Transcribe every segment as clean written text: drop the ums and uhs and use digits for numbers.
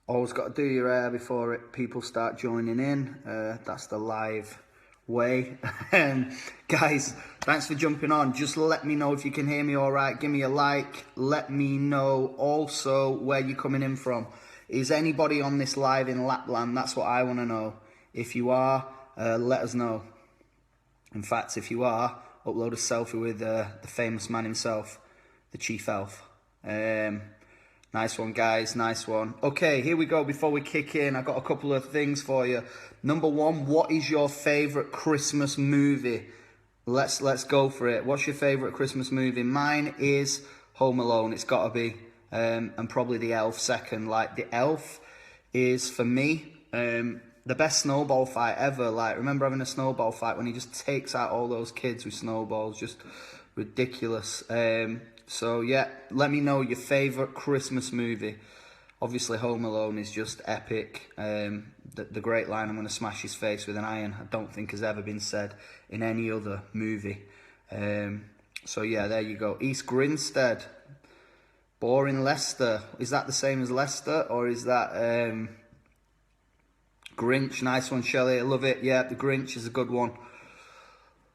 Always got to do your hair before people start joining in. That's the live way. Guys, thanks for jumping on. Just let me know if you can hear me all right. Give me a like. Let me know also where you're coming in from. Is anybody on this live in Lapland? That's what I want to know. If you are, let us know. In fact, if you are, upload a selfie with the famous man himself, the Chief Elf. Nice one, guys. Nice one. Okay, here we go. Before we kick in, I've got a couple of things for you. Number one, what is your favourite Christmas movie? Let's go for it. What's your favourite Christmas movie? Mine is Home Alone. It's got to be. And probably The Elf second. Like, The Elf is, for me, the best snowball fight ever. Like, remember having a snowball fight when he just takes out all those kids with snowballs? Just ridiculous. So yeah, let me know your favourite Christmas movie. Obviously Home Alone is just epic. The great line, "I'm going to smash his face with an iron," I don't think has ever been said in any other movie. So yeah, there you go. East Grinstead. Boring Leicester. Is that the same as Leicester, or is that Grinch? Nice one, Shelley. I love it. Yeah, the Grinch is a good one.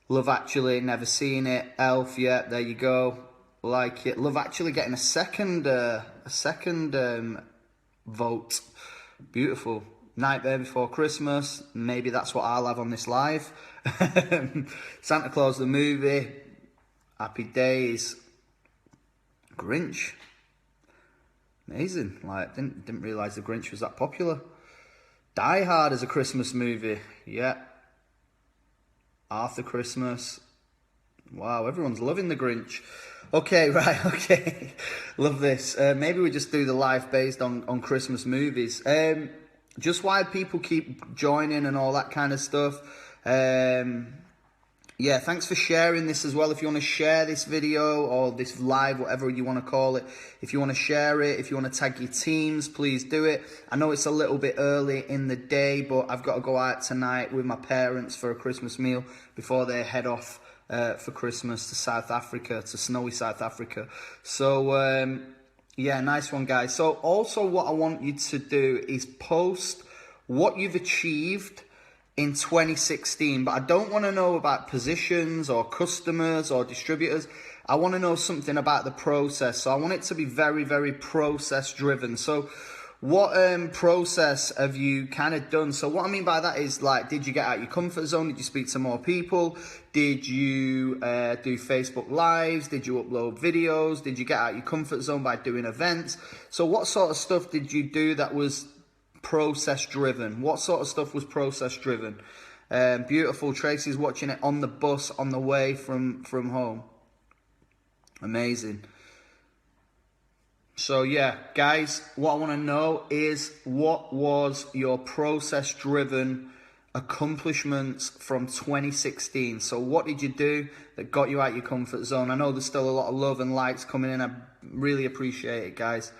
Love Actually, never seen it. Elf, yeah, there you go. Like it. Love Actually getting a second vote. Beautiful. Nightmare Before Christmas. Maybe that's what I'll have on this live. Santa Claus the movie. Happy Days. Grinch. Amazing. Like, didn't realise the Grinch was that popular. Die Hard is a Christmas movie. Yeah. Arthur Christmas. Wow, everyone's loving the Grinch. Okay, right, okay. Love this. Maybe we just do the live based on Christmas movies. Just why people keep joining and all that kind of stuff. Yeah, thanks for sharing this as well. If you want to share this video or this live, whatever you want to call it, if you want to share it, if you want to tag your teams, please do it. I know it's a little bit early in the day, but I've got to go out tonight with my parents for a Christmas meal before they head off for Christmas to South Africa, to snowy South Africa. So, yeah, nice one, guys. So also what I want you to do is post what you've achieved in 2016, but I don't want to know about positions or customers or distributors. I want to know something about the process. So I want it to be very, very process driven. So what process have you kind of done? So what I mean by that is, like, did you get out your comfort zone? Did you speak to more people? Did you do Facebook Lives? Did you upload videos? Did you get out your comfort zone by doing events? So what sort of stuff did you do that was process driven? What sort of stuff was process driven? Beautiful. Tracy's watching it on the bus on the way from home. Amazing. So yeah, guys, what I want to know is, what was your process driven accomplishments from 2016? So what did you do that got you out your comfort zone? I know there's still a lot of love and likes coming in. I really appreciate it, guys.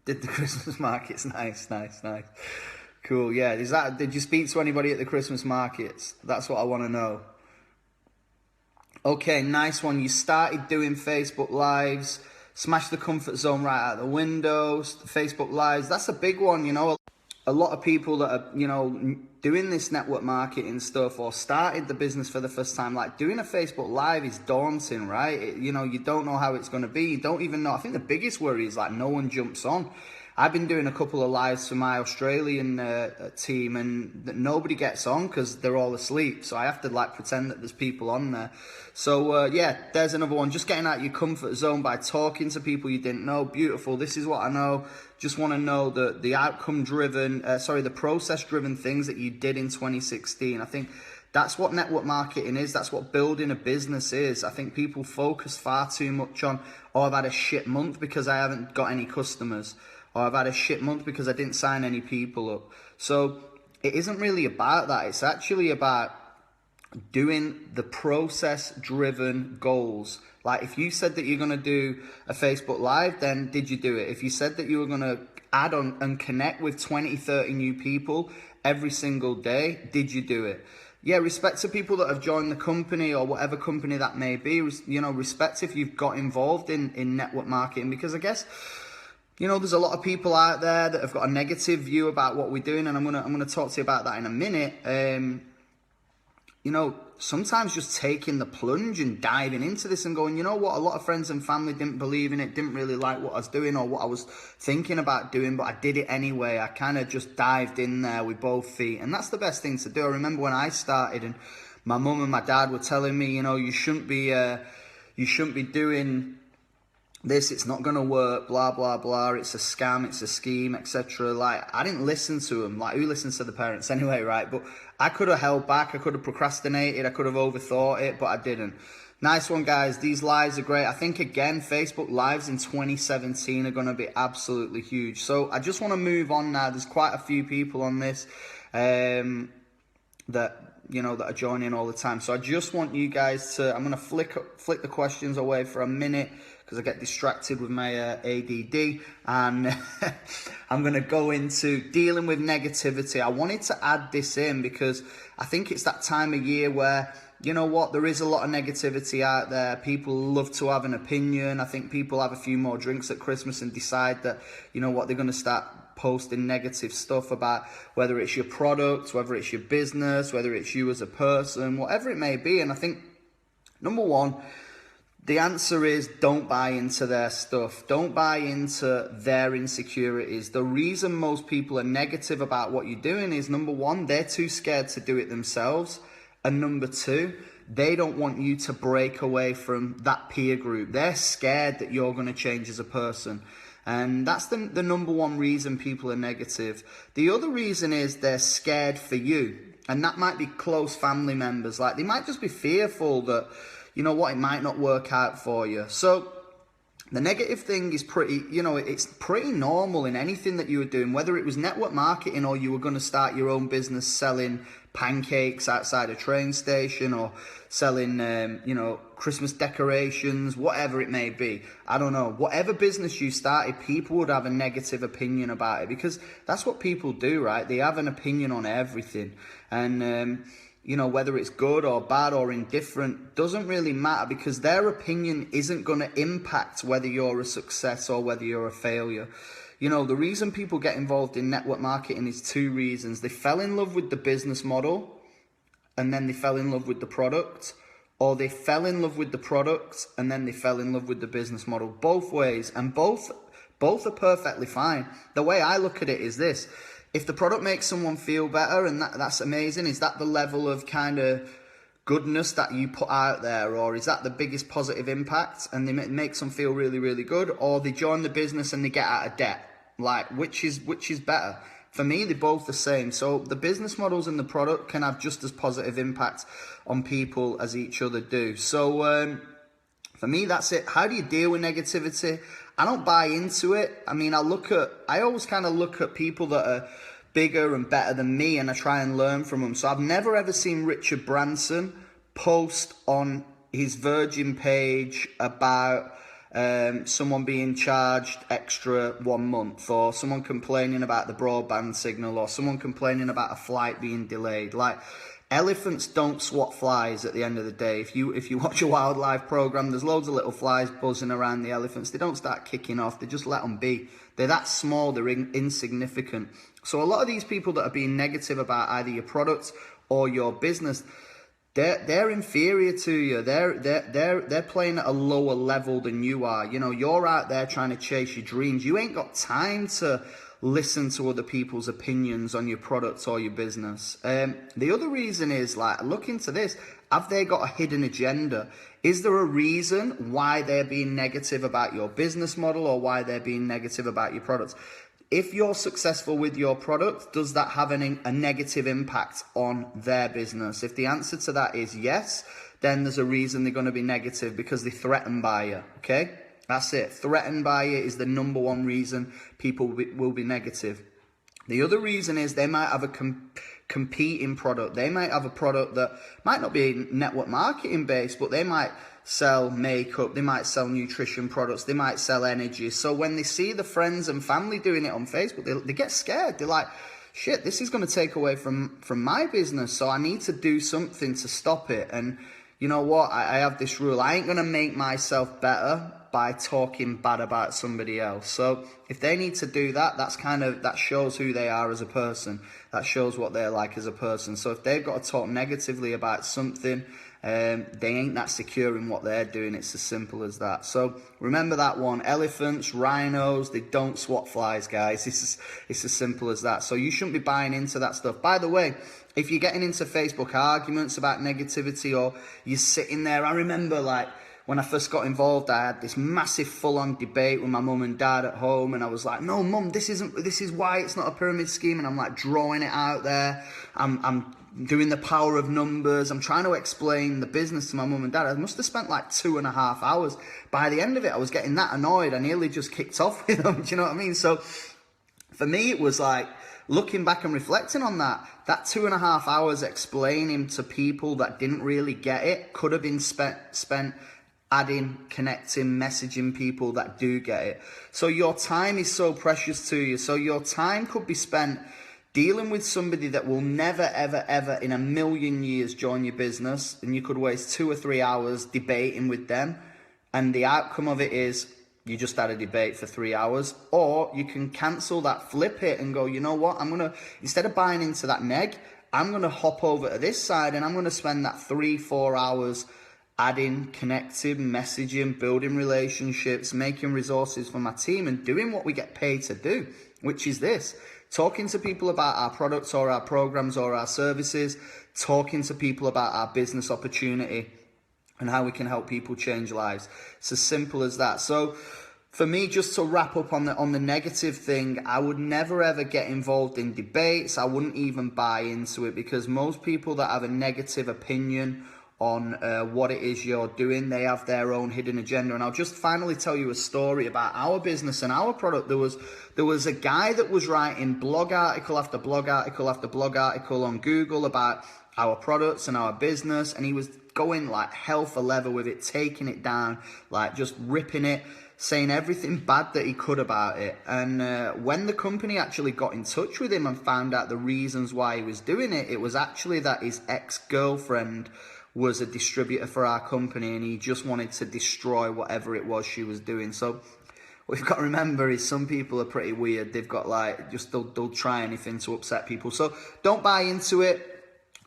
Did the Christmas markets? Nice. Cool, yeah. Did you speak to anybody at the Christmas markets? That's what I want to know. Okay, nice one. You started doing Facebook Lives, smashed the comfort zone right out the window, Facebook Lives. That's a big one, you know. A lot of people that are, you know, doing this network marketing stuff or started the business for the first time, like, doing a Facebook Live is daunting, right? You know, you don't know how it's going to be. You don't even know. I think the biggest worry is, like, no one jumps on. I've been doing a couple of lives for my Australian team, and nobody gets on because they're all asleep. So I have to, like, pretend that there's people on there. So yeah, there's another one. Just getting out of your comfort zone by talking to people you didn't know. Beautiful. This is what I know. Just want to know the outcome-driven, the process-driven things that you did in 2016. I think that's what network marketing is. That's what building a business is. I think people focus far too much on, oh, I've had a shit month because I haven't got any customers. Or I've had a shit month because I didn't sign any people up. So it isn't really about that. It's actually about doing the process-driven goals. Like, if you said that you're going to do a Facebook Live, then did you do it? If you said that you were going to add on and connect with 20, 30 new people every single day, did you do it? yeah, respect to people that have joined the company or whatever company that may be. You know, respect if you've got involved in network marketing, because I guess, you know, there's a lot of people out there that have got a negative view about what we're doing, and I'm gonna talk to you about that in a minute. You know, sometimes just taking the plunge and diving into this and going, you know what, a lot of friends and family didn't believe in it, didn't really like what I was doing or what I was thinking about doing, but I did it anyway. I kind of just dived in there with both feet, and that's the best thing to do. I remember when I started and my mum and my dad were telling me, you know, you shouldn't be doing this, it's not going to work, blah, blah, blah, it's a scam, it's a scheme, etc. Like, I didn't listen to them. Like, who listens to the parents anyway, right? But I could have held back, I could have procrastinated, I could have overthought it, but I didn't. Nice one, guys. These lives are great. I think, again, Facebook Lives in 2017 are going to be absolutely huge. So I just want to move on now. There's quite a few people on this that, you know, that are joining all the time. So I just want you guys to, I'm going to flick the questions away for a minute, because I get distracted with my ADD, and I'm going to go into dealing with negativity. I wanted to add this in because I think it's that time of year where, you know what, there is a lot of negativity out there. People love to have an opinion. I think people have a few more drinks at Christmas and decide that, you know what, they're going to start posting negative stuff about whether it's your product, whether it's your business, whether it's you as a person, whatever it may be. And I think, number one, the answer is don't buy into their stuff. Don't buy into their insecurities. The reason most people are negative about what you're doing is, number one, they're too scared to do it themselves. And number two, they don't want you to break away from that peer group. They're scared that you're going to change as a person. And that's the number one reason people are negative. The other reason is they're scared for you. And that might be close family members. Like, they might just be fearful that, you know what, it might not work out for you. So the negative thing is pretty, you know, it's pretty normal in anything that you were doing, whether it was network marketing or you were going to start your own business selling pancakes outside a train station, or selling, you know, Christmas decorations, whatever it may be. I don't know. Whatever business you started, people would have a negative opinion about it, because that's what people do, right? They have an opinion on everything. And, you know, whether it's good or bad or indifferent, doesn't really matter, because their opinion isn't going to impact whether you're a success or whether you're a failure. You know, the reason people get involved in network marketing is two reasons. They fell in love with the business model, and then they fell in love with the product, or they fell in love with the product and then they fell in love with the business model. Both ways, and both are perfectly fine. The way I look at it is this: if the product makes someone feel better, and that's amazing, is that the level of kind of goodness that you put out there, or is that the biggest positive impact and they make them feel really, really good? Or they join the business and they get out of debt? Like, which is better? For me, they're both the same. So the business models and the product can have just as positive impact on people as each other do. So for me, that's it. How do you deal with negativity? I don't buy into it. I mean, I always kind of look at people that are bigger and better than me, and I try and learn from them. So I've never ever seen Richard Branson post on his Virgin page about someone being charged extra 1 month, or someone complaining about the broadband signal, or someone complaining about a flight being delayed. Like, elephants don't swat flies at the end of the day. If you watch a wildlife program, there's loads of little flies buzzing around the elephants. They don't start kicking off. They just let them be. They're that small. They're insignificant. So a lot of these people that are being negative about either your product or your business, they're inferior to you. They're playing at a lower level than you are. You know, you're out there trying to chase your dreams. You ain't got time to listen to other people's opinions on your products or your business. The other reason is, like, look into this. Have they got a hidden agenda? Is there a reason why they're being negative about your business model, or why they're being negative about your products? If you're successful with your product, does that have a negative impact on their business? If the answer to that is yes, then there's a reason they're going to be negative, because they're threatened by you, okay? That's it. Threatened by you is the number one reason people will be negative. The other reason is they might have a competing product. They might have a product that might not be network marketing based, but they might sell makeup, they might sell nutrition products, they might sell energy. So when they see the friends and family doing it on Facebook, they get scared. They're like, shit, this is going to take away from my business, so I need to do something to stop it. And you know what? I have this rule. I ain't going to make myself better by talking bad about somebody else. So if they need to do that, that shows who they are as a person. That shows what they're like as a person. So if they've got to talk negatively about something, they ain't that secure in what they're doing. It's as simple as that. So remember that one. Elephants, rhinos, they don't swat flies, guys. It's as simple as that. So you shouldn't be buying into that stuff. By the way, if you're getting into Facebook arguments about negativity, or you're sitting there, I remember like when I first got involved, I had this massive full-on debate with my mum and dad at home, and I was like, no, mum, this is why it's not a pyramid scheme, and I'm like drawing it out there. I'm doing the power of numbers. I'm trying to explain the business to my mum and dad. I must have spent like 2.5 hours. By the end of it, I was getting that annoyed. I nearly just kicked off with them. Do you know what I mean? So for me, it was like, looking back and reflecting on that 2.5 hours explaining to people that didn't really get it could have been spent adding, connecting, messaging people that do get it. So your time is so precious to you. So your time could be spent dealing with somebody that will never, ever, ever in a million years join your business, and you could waste 2 or 3 hours debating with them, and the outcome of it is you just had a debate for 3 hours. Or you can cancel that, flip it, and go, you know what, instead of buying into that neg, I'm going to hop over to this side, and I'm going to spend that 3-4 hours adding, connecting, messaging, building relationships, making resources for my team, and doing what we get paid to do, which is this: talking to people about our products or our programs or our services, talking to people about our business opportunity and how we can help people change lives. It's as simple as that. So for me, just to wrap up on the negative thing, I would never ever get involved in debates. I wouldn't even buy into it, because most people that have a negative opinion on what it is you're doing, they have their own hidden agenda. And I'll just finally tell you a story about our business and our product. There was a guy that was writing blog article after blog article after blog article on Google about our products and our business, and he was going like hell for leather with it, taking it down, like just ripping it, saying everything bad that he could about it. And when the company actually got in touch with him and found out the reasons why he was doing it, it was actually that his ex-girlfriend was a distributor for our company, and he just wanted to destroy whatever it was she was doing. So what we've got to remember is some people are pretty weird. They've got like, just they'll try anything to upset people. So don't buy into it.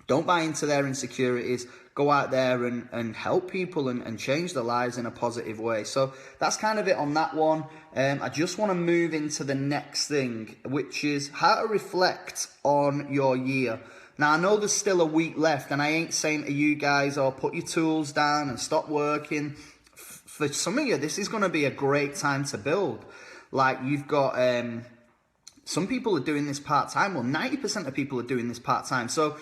Don't buy into their insecurities. Go out there and help people and change their lives in a positive way. So that's kind of it on that one. I just want to move into the next thing, which is how to reflect on your year. Now, I know there's still a week left, and I ain't saying to you guys, oh, put your tools down and stop working. For some of you, this is going to be a great time to build. Like, you've got, some people are doing this part-time. Well, 90% of people are doing this part-time. So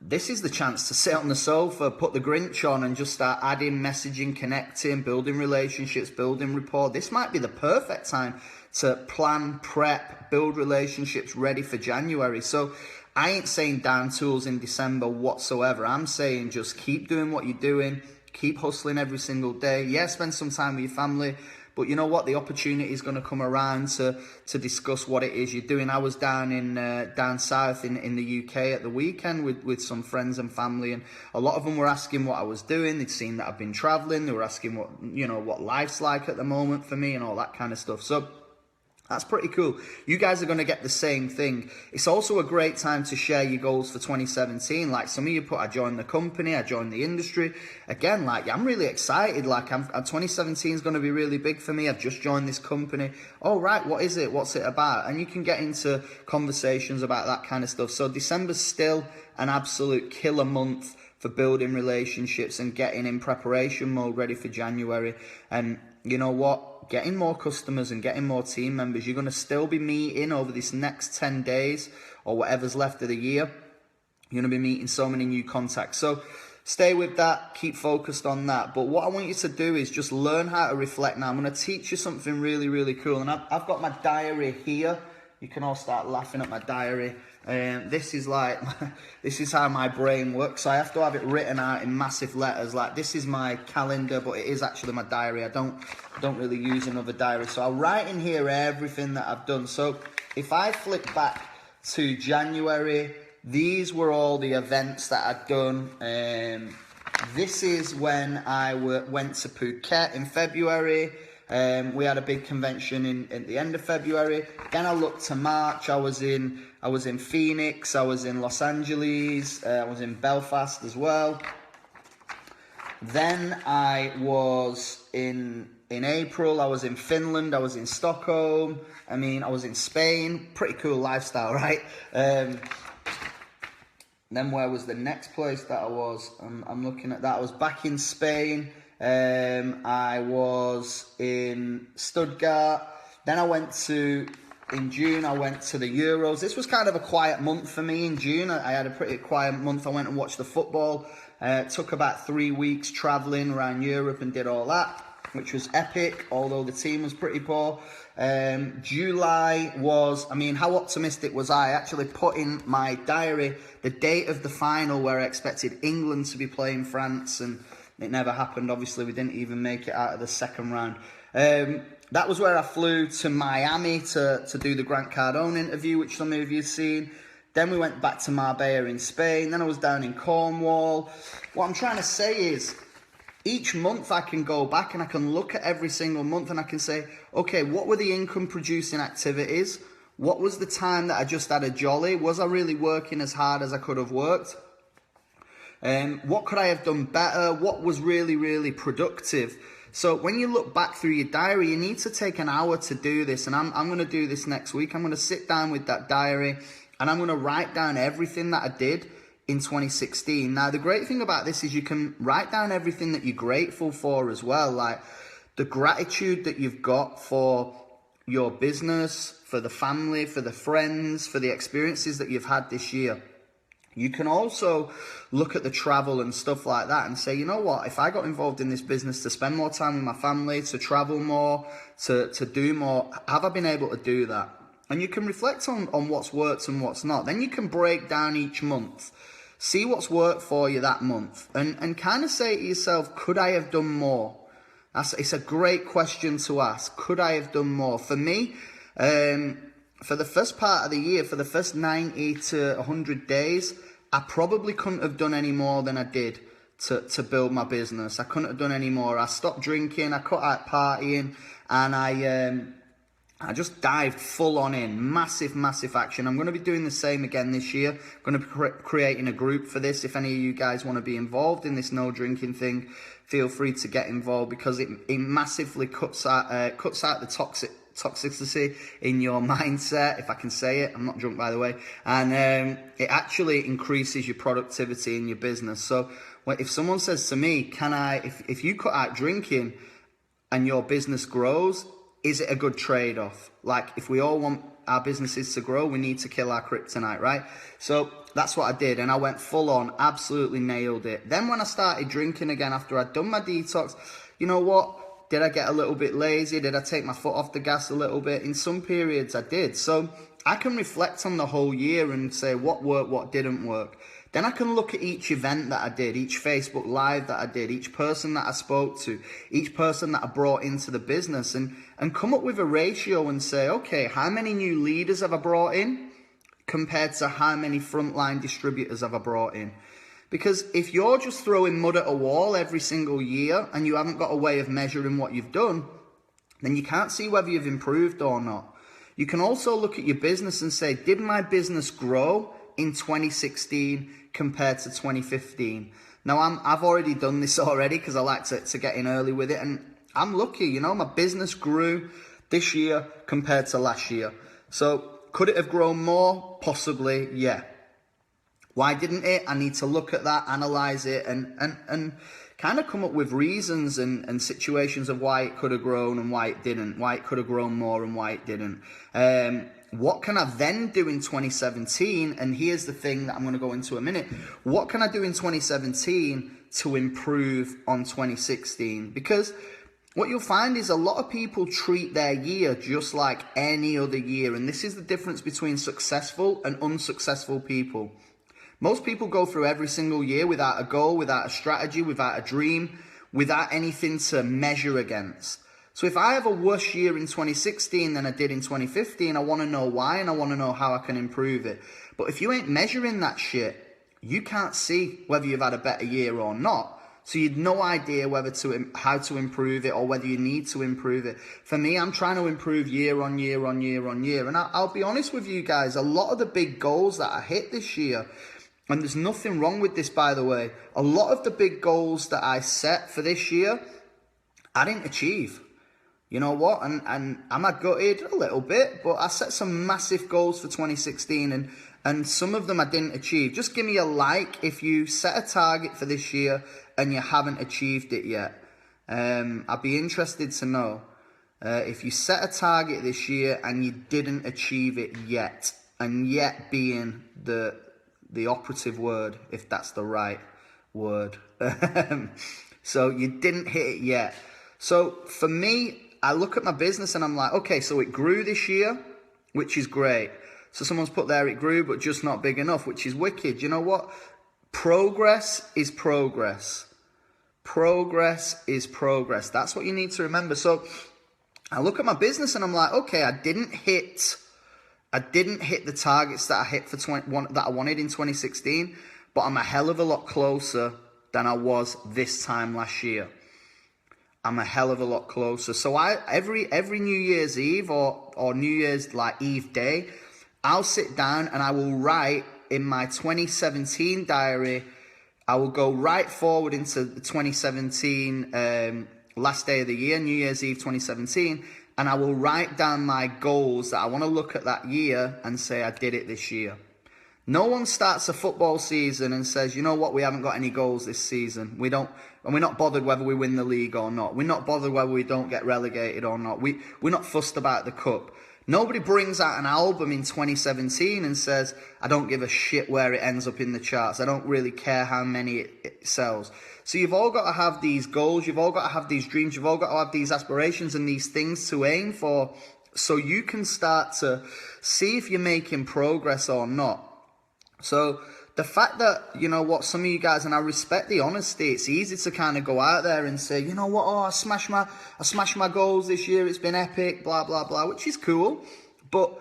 this is the chance to sit on the sofa, put the Grinch on, and just start adding, messaging, connecting, building relationships, building rapport. This might be the perfect time to plan, prep, build relationships ready for January. So I ain't saying down tools in December whatsoever. I'm saying just keep doing what you're doing, keep hustling every single day. Yeah, spend some time with your family, but you know what? The opportunity is going to come around to discuss what it is you're doing. I was down south in the UK at the weekend with some friends and family, and a lot of them were asking what I was doing. They'd seen that I've been traveling. They were asking what life's like at the moment for me and all that kind of stuff. So that's pretty cool. You guys are going to get the same thing. It's also a great time to share your goals for 2017. Like some of you I joined the company, I joined the industry. Again, like I'm really excited. Like 2017 is going to be really big for me. I've just joined this company. Oh, right, what is it? What's it about? And you can get into conversations about that kind of stuff. So December's still an absolute killer month for building relationships and getting in preparation mode ready for January. And you know what? Getting more customers and getting more team members. You're going to still be meeting over this next 10 days or whatever's left of the year. You're going to be meeting so many new contacts. So stay with that. Keep focused on that. But what I want you to do is just learn how to reflect now. I'm going to teach you something really, really cool. And I've got my diary here. You can all start laughing at my diary. This is how my brain works. I have to have it written out in massive letters. Like this is my calendar, but it is actually my diary. I don't really use another diary. So I'll write in here everything that I've done. So if I flip back to January, these were all the events that I'd done. This is when I went to Phuket in February. We had a big convention at the end of February. Then I looked to March. I was in Phoenix. I was in Los Angeles. I was in Belfast as well. Then I was in April. I was in Finland. I was in Stockholm. I was in Spain. Pretty cool lifestyle, right? Then where was the next place that I was? I'm looking at that. I was back in Spain. I was in Stuttgart. Then in June, I went to the Euros. This was kind of a quiet month for me in June. I had a pretty quiet month. I went and watched the football. Took about 3 weeks traveling around Europe and did all that, which was epic, although the team was pretty poor. July was, how optimistic was I? I actually put in my diary the date of the final where I expected England to be playing France, and it never happened. Obviously, we didn't even make it out of the second round. That was where I flew to Miami to do the Grant Cardone interview, which some of you have seen. Then we went back to Marbella in Spain. Then I was down in Cornwall. What I'm trying to say is, each month I can go back and I can look at every single month and I can say, okay, what were the income producing activities? What was the time that I just had a jolly? Was I really working as hard as I could have worked? What could I have done better? What was really, really productive? So when you look back through your diary, you need to take an hour to do this. And I'm going to do this next week. I'm going to sit down with that diary and I'm going to write down everything that I did in 2016. Now, the great thing about this is you can write down everything that you're grateful for as well. Like the gratitude that you've got for your business, for the family, for the friends, for the experiences that you've had this year. You can also look at the travel and stuff like that and say, you know what, if I got involved in this business to spend more time with my family, to travel more, to do more, have I been able to do that? And you can reflect on what's worked and what's not. Then you can break down each month, see what's worked for you that month, and kind of say to yourself, could I have done more? It's a great question to ask. Could I have done more? For me, for the first part of the year, for the first 90 to 100 days, I probably couldn't have done any more than I did to build my business. I couldn't have done any more. I stopped drinking, I cut out partying, and I just dived full on in. Massive, massive action. I'm going to be doing the same again this year. I'm going to be creating a group for this. If any of you guys want to be involved in this no drinking thing, feel free to get involved because it massively cuts out the toxicity in your mindset, if I can say it. I'm not drunk, by the way. And it actually increases your productivity in your business. So if someone says to me, if you cut out drinking and your business grows, is it a good trade-off? Like, if we all want our businesses to grow, we need to kill our kryptonite, right? So that's what I did, and I went full on, absolutely nailed it. Then when I started drinking again after I'd done my detox, you know what? Did I get a little bit lazy? Did I take my foot off the gas a little bit? In some periods I did. So I can reflect on the whole year and say what worked, what didn't work. Then I can look at each event that I did, each Facebook Live that I did, each person that I spoke to, each person that I brought into the business and come up with a ratio and say, okay, how many new leaders have I brought in compared to how many frontline distributors have I brought in? Because if you're just throwing mud at a wall every single year and you haven't got a way of measuring what you've done, then you can't see whether you've improved or not. You can also look at your business and say, did my business grow in 2016 compared to 2015? Now, I've already done this already because I like to get in early with it. And I'm lucky, you know, my business grew this year compared to last year. So could it have grown more? Possibly, yeah. Why didn't it? I need to look at that, analyze it, and kind of come up with reasons and situations of why it could have grown and why it didn't, why it could have grown more and why it didn't. What can I then do in 2017? And here's the thing that I'm going to go into a minute. What can I do in 2017 to improve on 2016? Because what you'll find is a lot of people treat their year just like any other year. And this is the difference between successful and unsuccessful people. Most people go through every single year without a goal, without a strategy, without a dream, without anything to measure against. So if I have a worse year in 2016 than I did in 2015, I want to know why, and I want to know how I can improve it. But if you ain't measuring that shit, you can't see whether you've had a better year or not. So you'd no idea how to improve it or whether you need to improve it. For me, I'm trying to improve year on year on year on year. And I'll be honest with you guys, a lot of the big goals that I hit this year, and there's nothing wrong with this, by the way, a lot of the big goals that I set for this year, I didn't achieve. You know what? And am I gutted? A little bit, but I set some massive goals for 2016 and some of them I didn't achieve. Just give me a like if you set a target for this year and you haven't achieved it yet. I'd be interested to know if you set a target this year and you didn't achieve it yet, and yet being the operative word, if that's the right word. So you didn't hit it yet. So for me, I look at my business and I'm like, okay, so it grew this year, which is great. So someone's put there, it grew, but just not big enough, which is wicked. You know what? Progress is progress. Progress is progress. That's what you need to remember. So I look at my business and I'm like, okay, I didn't hit the targets that I hit for that I wanted in 2016, but I'm a hell of a lot closer than I was this time last year. I'm a hell of a lot closer. So every New Year's Eve or New Year's Eve day, I'll sit down and I will write in my 2017 diary. I will go right forward into the 2017 last day of the year, New Year's Eve 2017, and I will write down my goals that I want to look at that year and say I did it this year. No one starts a football season and says, you know what, we haven't got any goals this season. We're not bothered whether we win the league or not. We're not bothered whether we don't get relegated or not. We're not fussed about the cup. Nobody brings out an album in 2017 and says, I don't give a shit where it ends up in the charts. I don't really care how many it sells. So you've all got to have these goals. You've all got to have these dreams. You've all got to have these aspirations and these things to aim for, so you can start to see if you're making progress or not. So the fact that, you know what, some of you guys, and I respect the honesty, it's easy to kind of go out there and say, you know what, I smashed my goals this year, it's been epic, blah, blah, blah, which is cool. But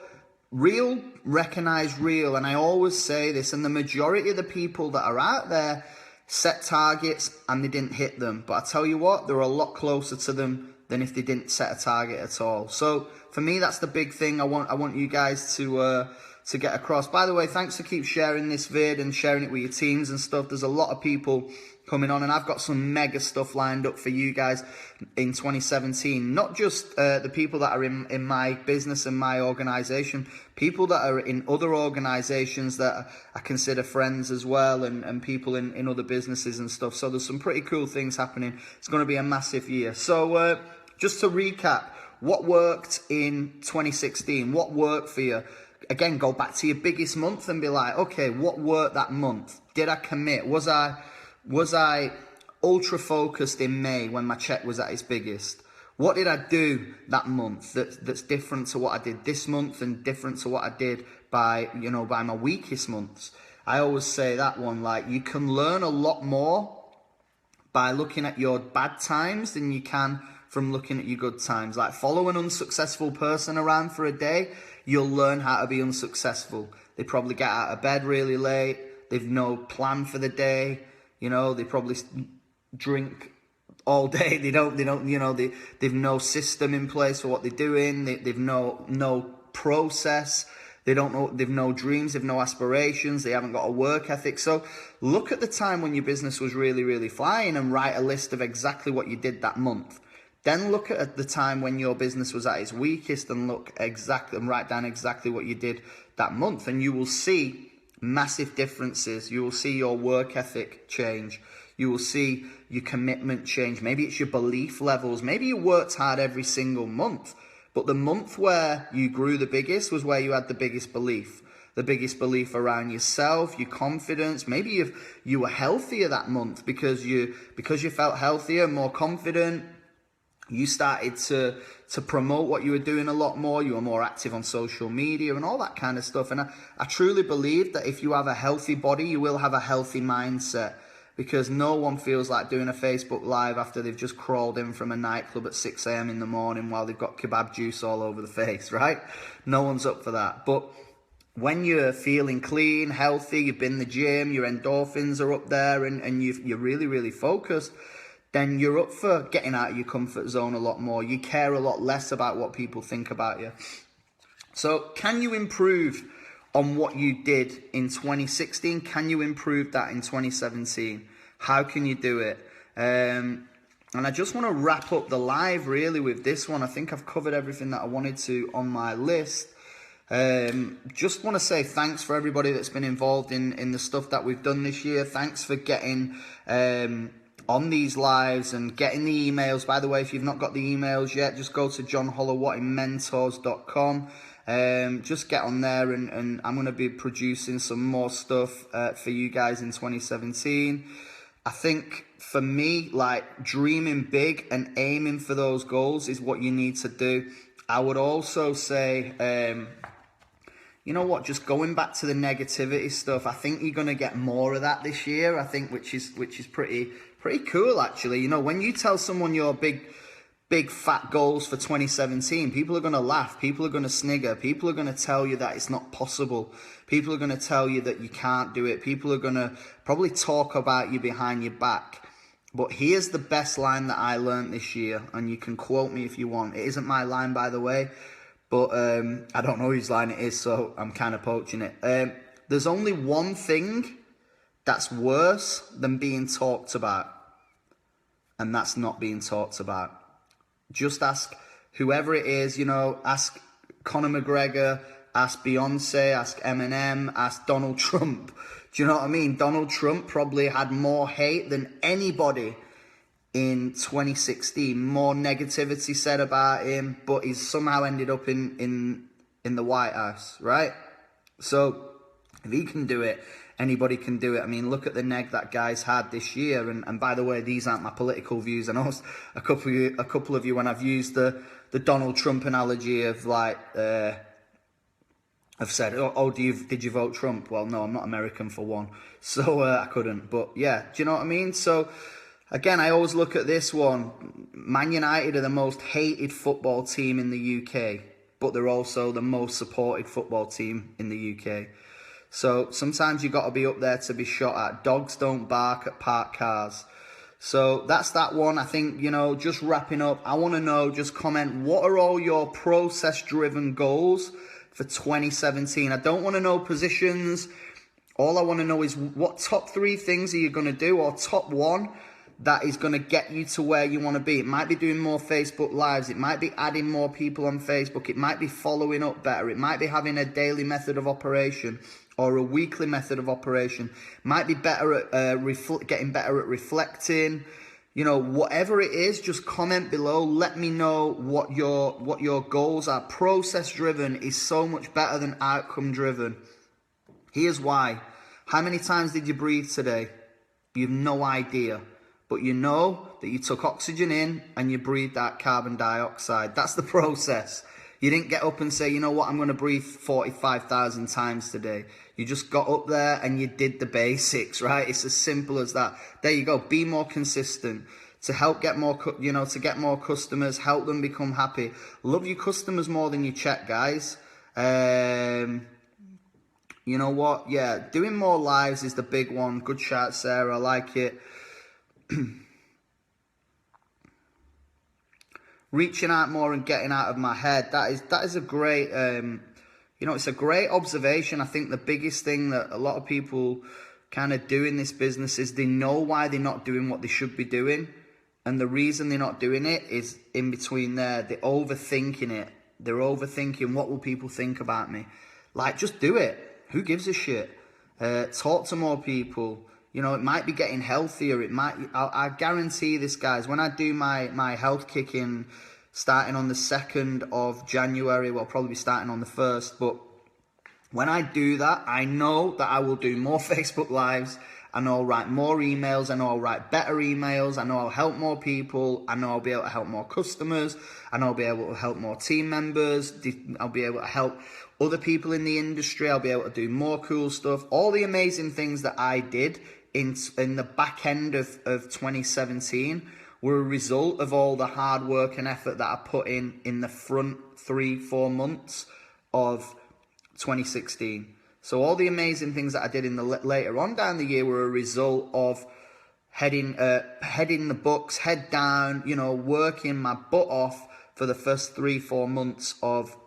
real recognize real, and I always say this, and the majority of the people that are out there set targets and they didn't hit them. But I tell you what, they're a lot closer to them than if they didn't set a target at all. So for me, that's the big thing I want you guys to get across. By the way, thanks for keep sharing this vid and sharing it with your teams and stuff. There's a lot of people coming on, and I've got some mega stuff lined up for you guys in 2017. Not just the people that are in my business and my organization, people that are in other organizations that I consider friends as well, and people in other businesses and stuff. So there's some pretty cool things happening. It's going to be a massive year. So just to recap, what worked in 2016? What worked for you? Again, go back to your biggest month and be like, okay, what worked that month? Did I commit? Was I ultra focused in May when my check was at its biggest? What did I do that month that's different to what I did this month and different to what I did by my weakest months? I always say that one, like, you can learn a lot more by looking at your bad times than you can from looking at your good times. Like, follow an unsuccessful person around for a day, you'll learn how to be unsuccessful. They probably get out of bed really late. They've no plan for the day. You know, they probably drink all day. They've no system in place for what they're doing. They've no process. They've no dreams. They've no aspirations. They haven't got a work ethic. So look at the time when your business was really, really flying and write a list of exactly what you did that month. Then look at the time when your business was at its weakest and write down exactly what you did that month. And you will see massive differences. You will see your work ethic change. You will see your commitment change. Maybe it's your belief levels. Maybe you worked hard every single month, but the month where you grew the biggest was where you had the biggest belief. The biggest belief around yourself, your confidence. Maybe you were healthier that month because you felt healthier, more confident. You started to promote what you were doing a lot more. You were more active on social media and all that kind of stuff. And I truly believe that if you have a healthy body, you will have a healthy mindset. because no one feels like doing a Facebook Live after they've just crawled in from a nightclub at 6 a.m. in the morning while they've got kebab juice all over the face, right? No one's up for that. But when you're feeling clean, healthy, you've been in the gym, your endorphins are up there, and you're really, really focused, then you're up for getting out of your comfort zone a lot more. You care a lot less about what people think about you. So can you improve on what you did in 2016? Can you improve that in 2017? How can you do it? And I just want to wrap up the live really with this one. I think I've covered everything that I wanted to on my list. Just want to say thanks for everybody that's been involved in the stuff that we've done this year. Thanks for getting on these lives and getting the emails. By the way, if you've not got the emails yet, just go to johnhollowattingmentors.com. Just get on there, and I'm going to be producing some more stuff for you guys in 2017. I think for me, like, dreaming big and aiming for those goals is what you need to do. I would also say, you know what, just going back to the negativity stuff, I think you're going to get more of that this year, I think, which is pretty cool, actually. You know, when you tell someone your big fat goals for 2017, people are going to laugh, people are going to snigger, people are going to tell you that it's not possible, people are going to tell you that you can't do it, people are going to probably talk about you behind your back. But here's the best line that I learned this year, and you can quote me if you want. It isn't my line, by the way, but I don't know whose line it is, so I'm kind of poaching it. There's only one thing that's worse than being talked about, and that's not being talked about. Just ask whoever it is, you know, ask Conor McGregor, ask Beyonce, ask Eminem, ask Donald Trump. Do you know what I mean? Donald Trump probably had more hate than anybody in 2016, more negativity said about him, but he's somehow ended up in the White House, right? So if he can do it, anybody can do it. I mean, look at the neg that guy's had this year. And by the way, these aren't my political views. I know a couple of you, when I've used the Donald Trump analogy of like, I've said, oh, did you vote Trump? Well, no, I'm not American for one, so I couldn't. But yeah, do you know what I mean? So again, I always look at this one. Man United are the most hated football team in the UK, but they're also the most supported football team in the UK. So sometimes you've got to be up there to be shot at. Dogs don't bark at parked cars. So that's that one. I think, you know, just wrapping up, I want to know, just comment, what are all your process-driven goals for 2017? I don't want to know positions. All I want to know is what top 3 things are you going to do, or top 1 that is going to get you to where you want to be. It might be doing more Facebook Lives. It might be adding more people on Facebook. It might be following up better. It might be having a daily method of operation or a weekly method of operation. Might be better at getting better at reflecting. You know, whatever it is, just comment below. Let me know what your goals are. Process driven is so much better than outcome driven. Here's why. How many times did you breathe today? You have no idea. But you know that you took oxygen in and you breathed out carbon dioxide. That's the process. You didn't get up and say, you know what, I'm going to breathe 45,000 times today. You just got up there and you did the basics, right? It's as simple as that. There you go. Be more consistent to help get more, to get more customers, help them become happy. Love your customers more than you check, guys. You know what? Yeah, doing more lives is the big one. Good shout, Sarah. I like it. Reaching out more and getting out of my head. That is a great, it's a great observation. I think the biggest thing that a lot of people kind of do in this business is they know why they're not doing what they should be doing. And the reason they're not doing it is in between there. They're overthinking it. They're overthinking, what will people think about me? Like, just do it. Who gives a shit? Talk to more people. You know, it might be getting healthier. It might. I guarantee this, guys. When I do my health kick-in, starting on the 2nd of January, well, probably starting on the 1st. But when I do that, I know that I will do more Facebook Lives. I know I'll write more emails. I know I'll write better emails. I know I'll help more people. I know I'll be able to help more customers. I know I'll be able to help more team members. I'll be able to help other people in the industry. I'll be able to do more cool stuff. All the amazing things that I did in the back end of 2017 were a result of all the hard work and effort that I put in the front 3-4 months of 2016. So all the amazing things that I did in the later on down the year were a result of heading the books, head down, you know, working my butt off for the first 3-4 months of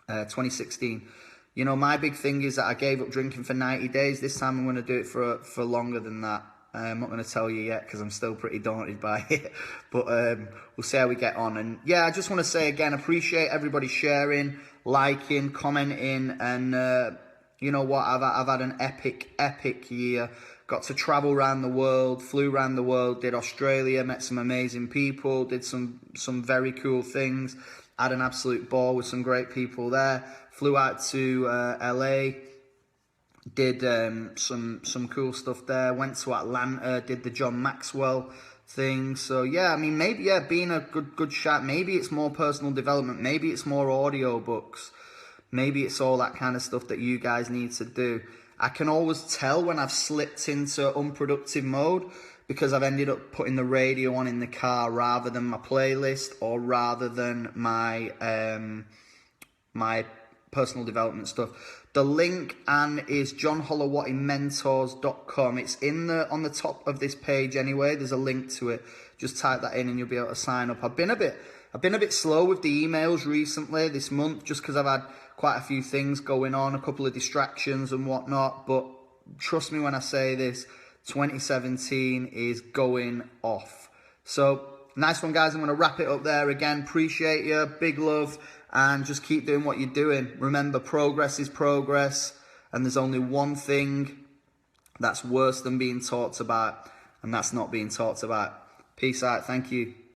2016. You know, my big thing is that I gave up drinking for 90 days. This time I'm going to do it for longer than that. I'm not going to tell you yet because I'm still pretty daunted by it. But we'll see how we get on. And yeah, I just want to say again, appreciate everybody sharing, liking, commenting. And you know what? I've had an epic year. Got to travel around the world, flew around the world, did Australia, met some amazing people, did some very cool things. Had an absolute ball with some great people there. Flew out to LA, did some cool stuff there. Went to Atlanta, did the John Maxwell thing. So yeah, I mean, maybe being a good shot. Maybe it's more personal development. Maybe it's more audio books. Maybe it's all that kind of stuff that you guys need to do. I can always tell when I've slipped into unproductive mode because I've ended up putting the radio on in the car rather than my playlist or rather than my my personal development stuff. The link is johnholowattymentors.com. It's on the top of this page anyway. There's a link to it. Just type that in and you'll be able to sign up. I've been a bit slow with the emails recently this month just because I've had quite a few things going on, a couple of distractions and whatnot. But trust me when I say this, 2017 is going off. So nice one, guys. I'm going to wrap it up there again. Appreciate you. Big love. And just keep doing what you're doing. Remember, progress is progress. And there's only one thing that's worse than being talked about. And that's not being talked about. Peace out. Thank you.